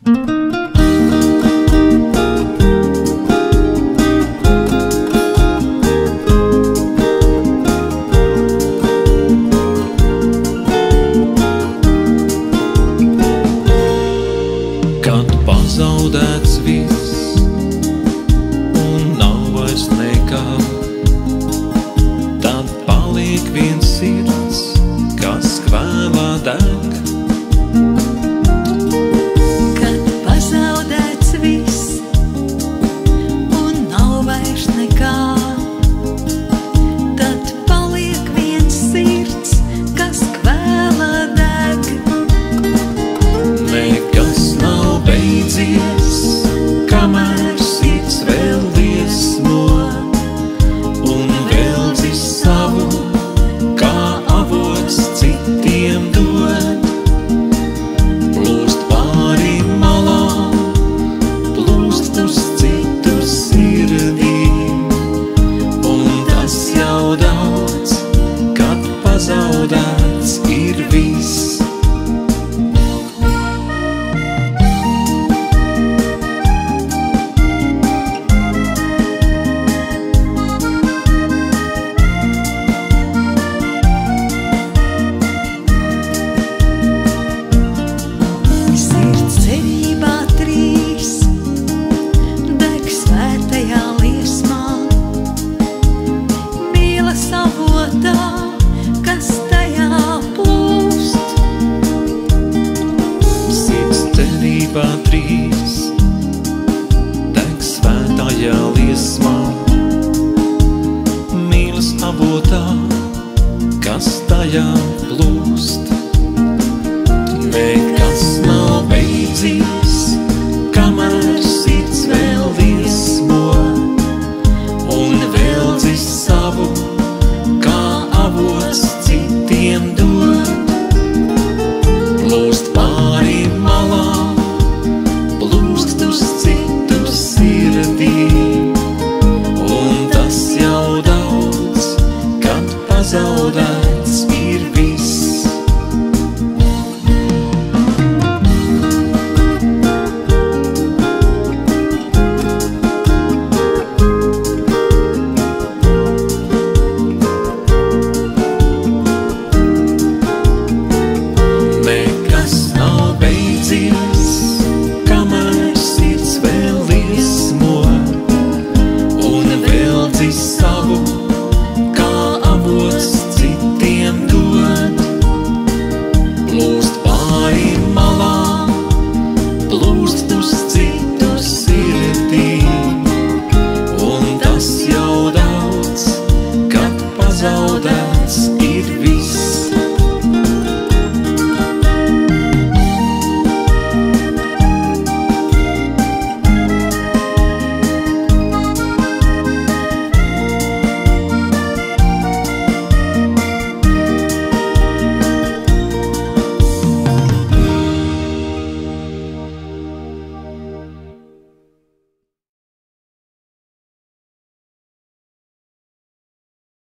Kad pazaudēts viss un nav vairs nekā, tad paliek viens sirds, kas kvēlā deg. Kad pazaudēts viss un nav vairs nekā, tad paliek viens sirds, kas kvēlā deg. Nekas nav beidzies, kamēr sirds vēl liesmo, un veldzis savu, kā avots citiem dod. Plūst pāri malām, plūst uz citu sirdīm, un tas jau daudz, kad pazaudēts ir viss. Sirds cerībā trīs, deg svētajā liesmā, mīlas avotā, kas tajā plūst. Sirds cerībā trīs, deg svētajā liesmā, mīlas avotā, kas tajā plūst. Nekas nav beidzies, kamēr sirds vēl liesmo, un veldzis savu, kā avots citiem dod. Plūst pāri malām, plūst uz citu sirdīm, un tas jau daudz, kad pazaudēts ir viss. Nekas nav beidzies, kamēr sirds vēl liesmo, un veldzis savu, kā avots citiem dod. Plūst pāri malām, plūst uz citu sirdīm, un tas jau daudz, kad pazaudēts ir viss.